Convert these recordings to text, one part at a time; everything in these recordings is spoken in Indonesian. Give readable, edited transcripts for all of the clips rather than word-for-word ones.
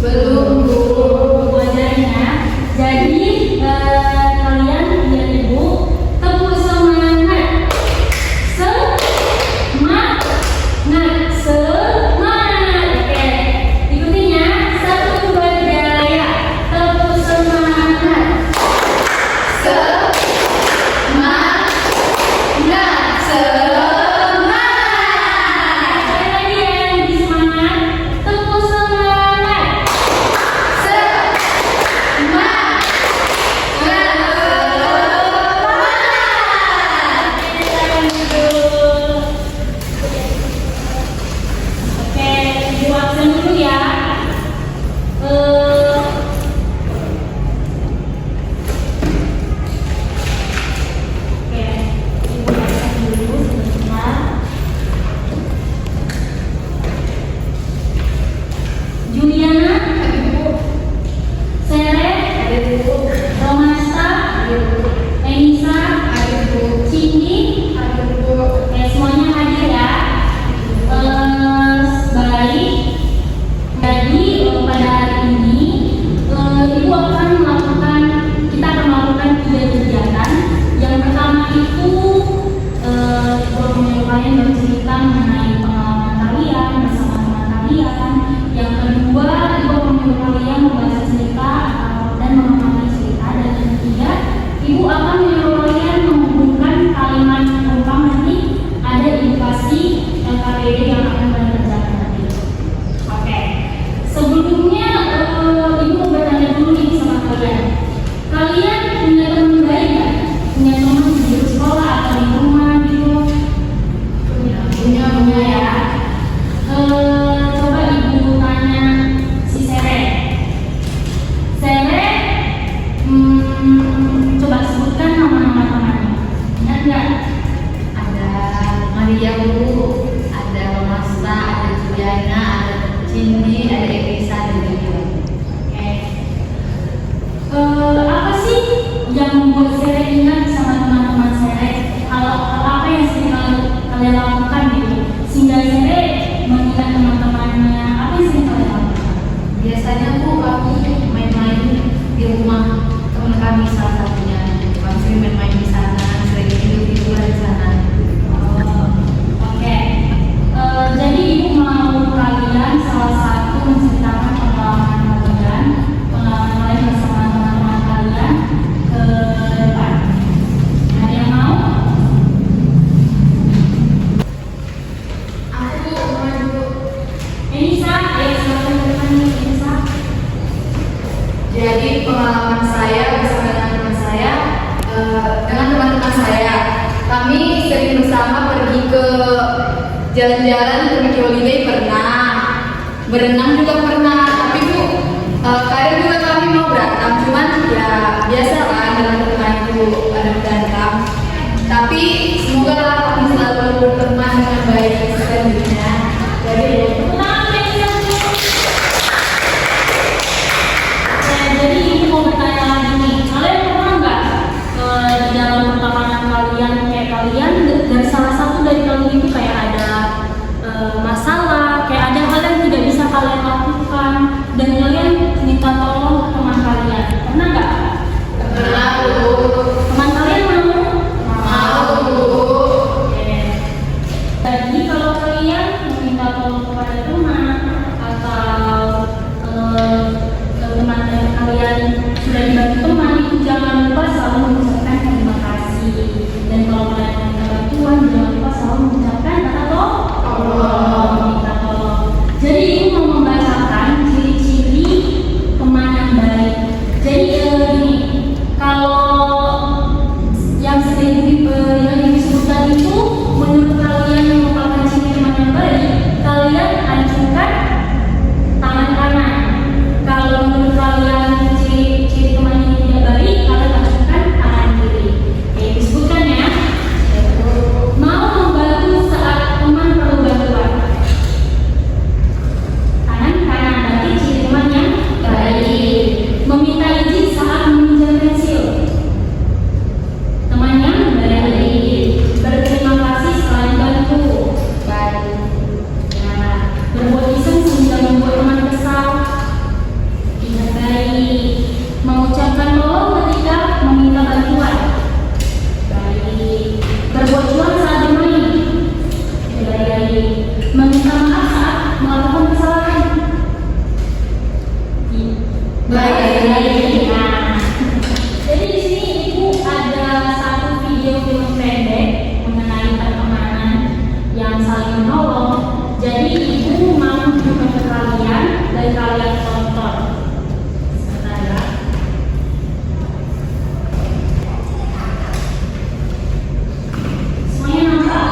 Belum, Bu. Bu ajarin ya. Jadi kalian biar Ibu tepuk semangat. Semangat. Semangat. Oke. Ikutin ya. 1, 2, 3 ya. Tepuk semangat. Semangat. Sekali lagi ya, lebih semangat. Tepuk semangat. Silakan duduk. Oke, Ibu absen dulu ya. Oke, Ibu absen dulu sebentar. Juliana, Sere, Romasta, Enisa, Cindy, semuanya hadir ya. Baik. Jadi pada hari ini Ibu akan melakukan, kita akan melakukan 3 kegiatan. Yang pertama itu Ibu akan menyuruh kalian bercerita mengenai pengalaman kalian bersama teman kalian. Yang kedua, Ibu akan menyuruh kalian membaca cerita dan memahami cerita. Dan yang ketiga, Ibu akan menyuruh kalian menghubungkan kalimat penumpang. Nanti ada indikasi LKPD yang akan kalian kerjakan nanti. Oke. Sebelumnya Ibu bertanya dulu nih sama kalian. Kalian punya teman baik nggak? Punya teman di sekolah atau di rumah gitu? Punya ya. Coba Ibu tanya si Sere. Sere, coba sebutkan nama-nama temannya. Ingat nggak? Ada Maria, Bu. Ada Romasta, ada Juliana, ada Cindy, ada Elisa, dan juga. Oke. Apa sih yang membuat Sere ingat sama teman-teman Sere? Hal apa yang sering kalian lakukan gitu? Sehingga Sere mengingat teman-temannya. Apa yang sering kalian lakukan? Biasanya, Bu, kami main-main di rumah teman kami salah satunya. Kami sering main-main di sana, sering tidur-tiduran di sana. Oke. Jadi Ibu mau kalian salah satu menceritakan pengalaman kalian bersama teman-teman kalian ke depan. Ada yang mau? Aku mau dulu. Enisa, ayo silakan ke depan nih, Enisa. Jadi pengalaman saya bersama teman-teman saya, dengan teman-teman saya, kami sering bersama pergi ke jalan-jalan ke Beach Holiday pernah, berenang juga pernah. Tapi Bu, kadang juga kami mau berantem, cuman ya biasa lah dalam teman itu ada berantem. Tapi semoga lah kami selalu berteman dengan baik selanjutnya. Jadi Jadi Ibu mau bertanya lagi nih, kalian pernah nggak di dalam pertemanan kalian kayak kalian dari salah satu dari kalian itu kayak ada masalah, kayak ada hal yang tidak bisa kalian lakukan, Baik. Nah, jadi di sini Ibu ada satu video film pendek mengenai pertemanan yang saling menolong. Jadi Ibu mau tunjukkan ke kalian dan kalian tonton. Sebentar ya. Semuanya nampak?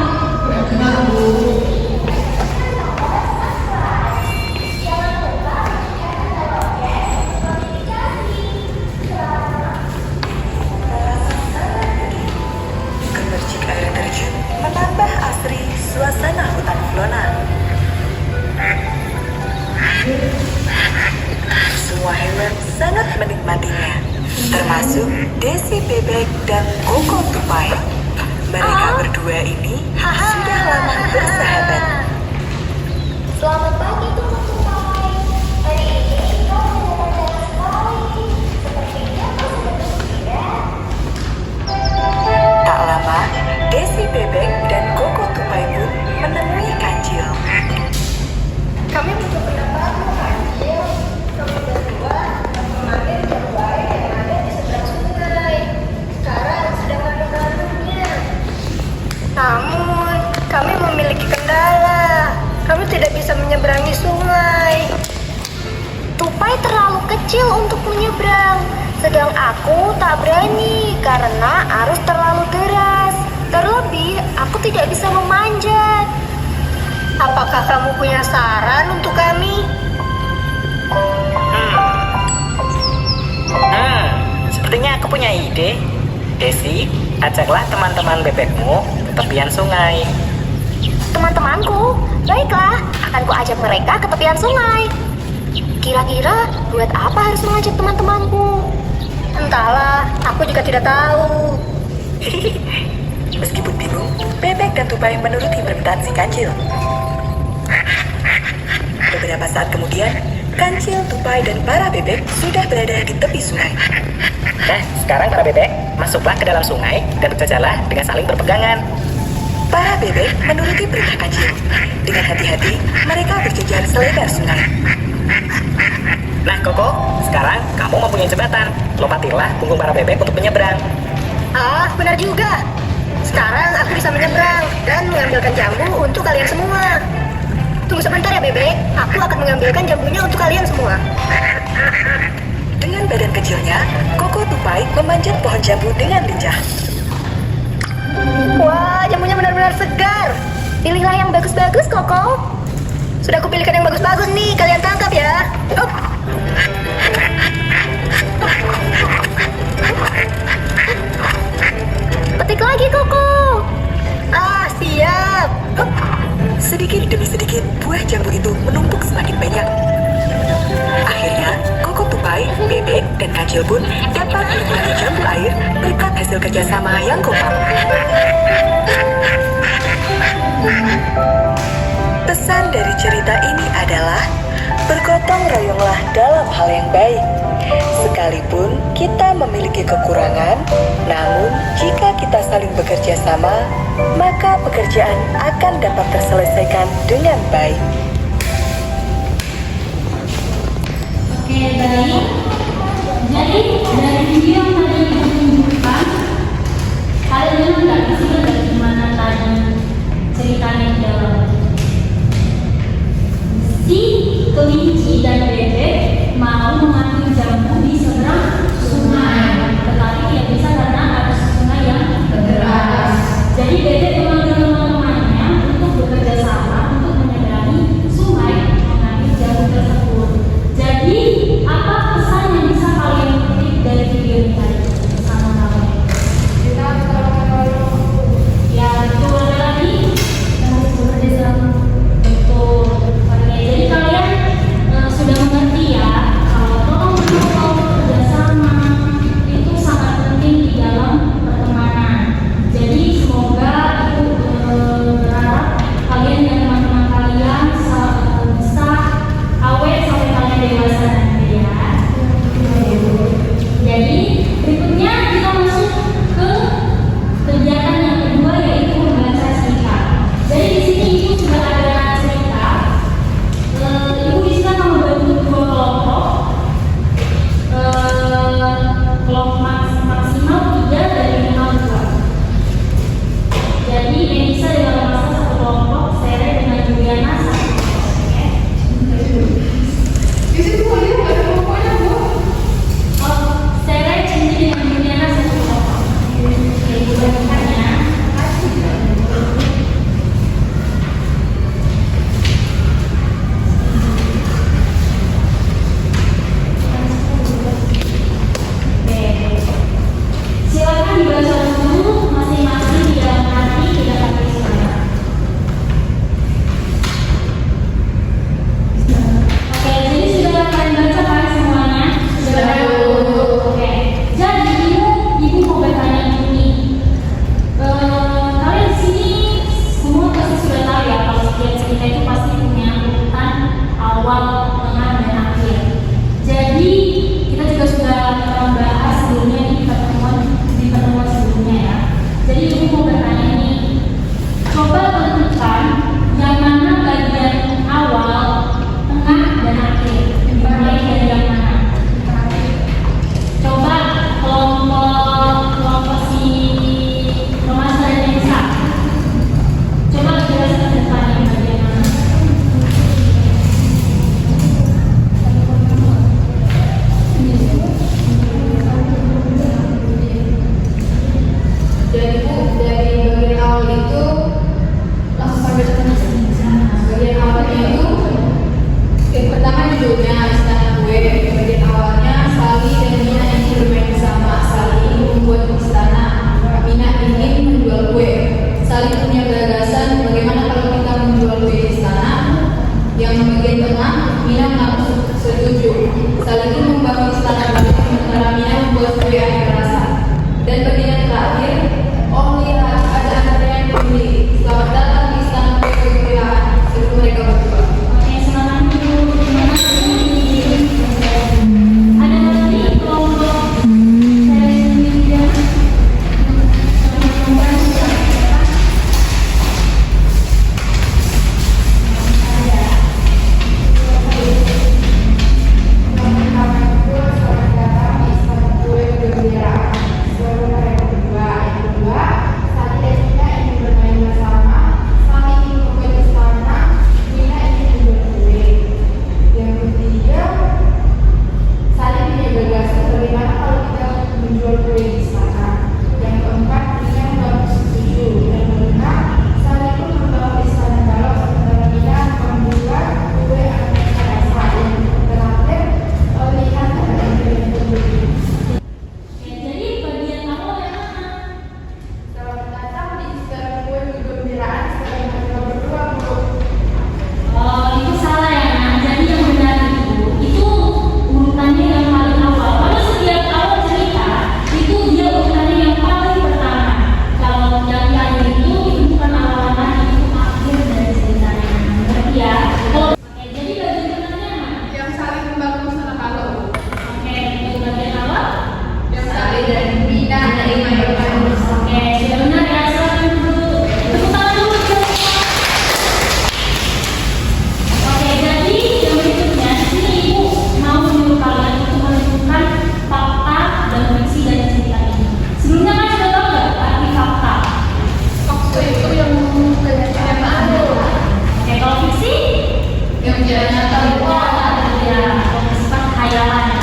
Gemercik air terjun menambah asri suasana hutan Flona. Semua hewan sangat menikmatinya, termasuk Desi Bebek dan Koko Tupai. Mereka berdua ini sudah lama bersahabat. Selamat pagi teman-teman. Hari ini kau mau sekali. Sepertinya kau sudah bersedia. Tak lama, Desi Bebek dan Koko Tupai pun menemui Kancil. Kami butuh pendapatmu, Kancil. Kami berdua mengambil jambu air yang ada di seberang sungai. Sekarang sedang menggaruknya. Namun, kami memiliki kendala. Kami tidak bisa menyeberangi sungai. Tupai terlalu kecil untuk menyeberang. Sedang aku tak berani karena arus terlalu deras. Terlebih, aku tidak bisa memanjat. Apakah kamu punya saran untuk kami? Sepertinya aku punya ide. Desi, ajaklah teman-teman bebekmu ke tepian sungai. Teman-temanku, baiklah, akan kuajak mereka ke tepian sungai. Kira-kira buat apa harus mengajak teman-temanku? Entahlah, aku juga tidak tahu. Meskipun bingung, Bebek dan Tupai menuruti permintaan si Kancil. Beberapa saat kemudian, Kancil, Tupai, dan para bebek sudah berada di tepi sungai. Sekarang para bebek, masuklah ke dalam sungai dan berjalanlah dengan saling berpegangan. Para bebek menuruti perintah Kancil. Dengan hati-hati, mereka berjejer selebar sungai. Nah, Koko, sekarang kamu mempunyai jembatan. Lompatilah punggung para bebek untuk menyeberang. Ah, benar juga. Sekarang aku bisa menyeberang dan mengambilkan jambu untuk kalian semua. Tunggu sebentar ya, Bebek. Aku akan mengambilkan jambunya untuk kalian semua. Dengan badan kecilnya, Koko Tupai memanjat pohon jambu dengan lincah. Wah, jambunya benar-benar segar. Pilihlah yang bagus-bagus, Koko. Sudah kupilihkan yang bagus-bagus nih. Kalian tangkap ya. Petik lagi, Koko. Ah, siap. Sedikit demi sedikit, buah jambu itu menumpuk semakin banyak. Akhirnya, Koko Tupai, Bebek, dan Kancil pun dapat menikmati jambu air berkat hasil kerjasama yang kompak. Pesan dari cerita ini adalah bergotong royonglah dalam hal yang baik. Sekalipun kita memiliki kekurangan, namun jika kita saling bekerja sama, maka pekerjaan akan dapat terselesaikan dengan baik. Oke, baik. Jadi dari video yang tadi Ibu tunjukkan, kalian nggak bisa dari gimana tadi ceritanya di dalam. Si kelinci dan bebek mau mengambil jambu di seberang sungai, tetapi tidak bisa karena ada sungai yang deras. Jadi bebek memanggil teman-temannya untuk bekerja sama untuk menyeberangi sungai mengambil jambu tersebut. Jadi apa pesan yang bisa kalian petik dari video ini? itu punya gagasan bagaimana kalau kita menjual kue di istana. Yang bagian tengah, Mina mengaku setuju. Saling membangun istana baru, sementara Mina membuat kue aneka rasa. Dan bagian terakhir, oh lihat ada anak yang pemilik. Selamat datang di istana kue kekayaan. Sebelum mereka berdua. Oke, selamat dulu. Terima kasih. Ada lagi kelompok saya sendiri dan itu salah ya, Nak. Jadi yang benar itu urutannya yang paling awal. Kalau setiap awal cerita itu dia urutannya yang paling pertama. Kalau yang akhir itu bukan awal lagi, itu akhir dari ceritanya. Berarti ya. Oke, jadi bagian benarnya mana? Yang saling membangun istana kalau. Oke, itu bagian awal. Yang saling dan Mina dari Mayoritas. Oke, sudah benar ya. Silakan dulu. Tepuk tangan dulu. Oke, jadi yang berikutnya di sini Ibu mau menyuruh kalian untuk menentukan fakta dan fiksi dari cerita ini. Sebelumnya kan sudah tahu nggak arti fakta? Waktu itu yang kenyataan. Oke, kalau fiksi Yang menjadi nyata itu ya bersifat khayalan ya.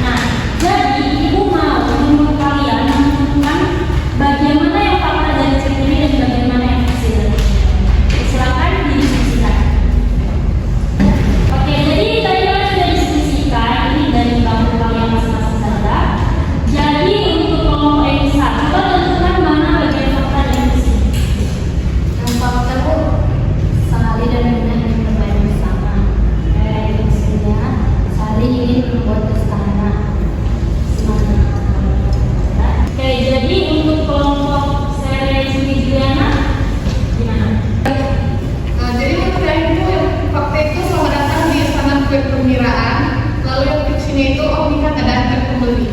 Nah, jadi Ibu mau menyuruh kalian menentukan bagian mana yang fakta dari cerita ini dan bagian mana yang fiksi dari cerita ini. Silakan didiskusikan. Oke, jadi tadi kan sudah diskusikan ini dari bangku kalian masing-masing saja. Jadi untuk kelompok Elisa, coba tentukan mana bagian fakta dan fiksi. yang fakta itu Sali dan Mina ingin bermain bersama. Itu maksudnya Sali ingin membuat istana. Oke, jadi untuk kelompok Sere Sri Juliana gimana? Jadi menurut saya itu yang fakta itu selamat datang di istana kue perwiraan. Lalu yang fiksinya itu oh Mina ada antar pembeli.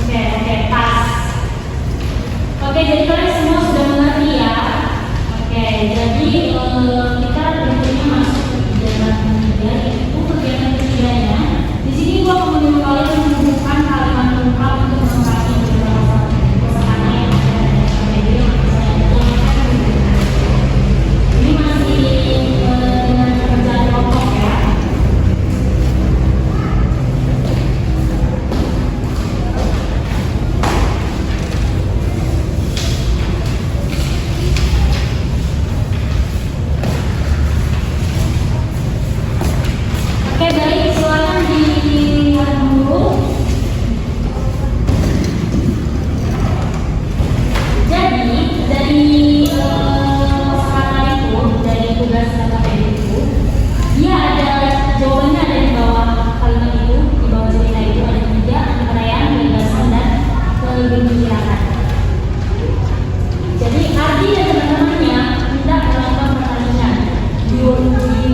Oke, pas. Oke, jadi kalian semua sudah mengerti ya. Oke, jadi kita berikutnya masuk ke jalan ketiga, yaitu kegiatan ketiganya. Di sini gua akan menyuruh kalian mengumpulkan kalimat lengkap untuk melengkapi beberapa kosakata yang ada di ini masih dengan pekerjaan kelompok ya. Oke, baik, silakan dilihat dulu. Jadi dari kosakata itu, dari tugas KKP itu, dia ada jawabannya ada di bawah kalimat itu, di bawah cerita itu ada 3, antrean, gagasan, dan kebijakan. Jadi Ardi dan teman-temannya tidak melakukan pertandingan. Di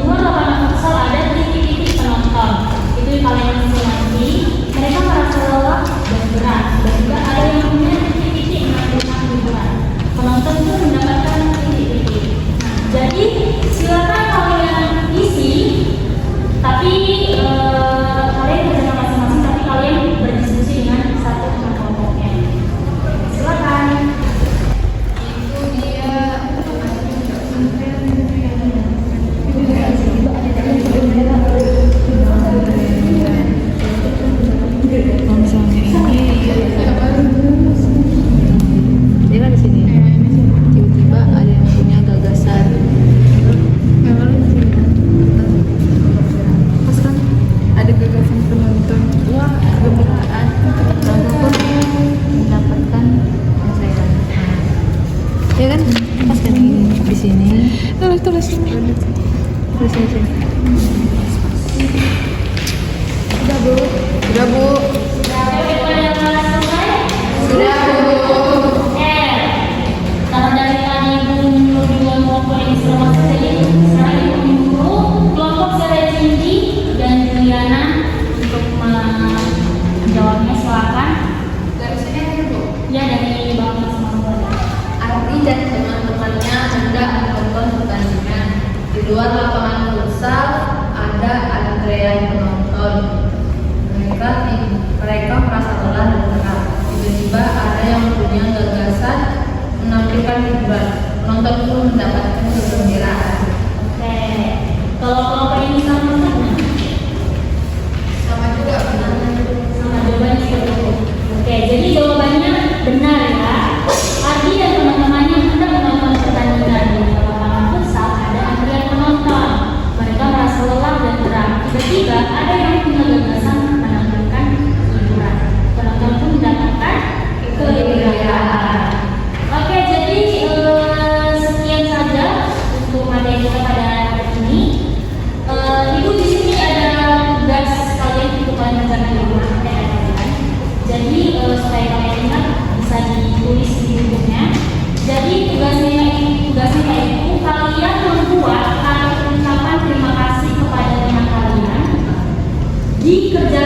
luar lapangan futsal ada titik-titik penonton. luar lapangan futsal ada antrean penonton. Mereka merasa lelah dan berat. Tiba-tiba ada yang punya gagasan menampilkan hiburan. Penonton pun mendapatkan kegembiraan. Oke, kalau kelompok ini sama Sama juga benar. sama jawabannya seperti itu. Oke, jadi jawabannya benar ya. Adi dan teman-temannya hendak menonton pertandingan di lapangan futsal ada antrian penonton. Mereka merasa lelah dan berat. Tiba-tiba ada yang punya gagasan menampilkan hiburan. Penonton pun mendapatkan kegembiraan. Oke, jadi sekian saja untuk materi kita pada hari ini. Ibu di sini ada tugas kalian untuk kalian kerjakan di rumah kalian. Jadi supaya kalian ingat bisa ditulis di bukunya. Jadi tugasnya itu kalian membuat kata ucapan terima kasih kepada teman kalian di kerja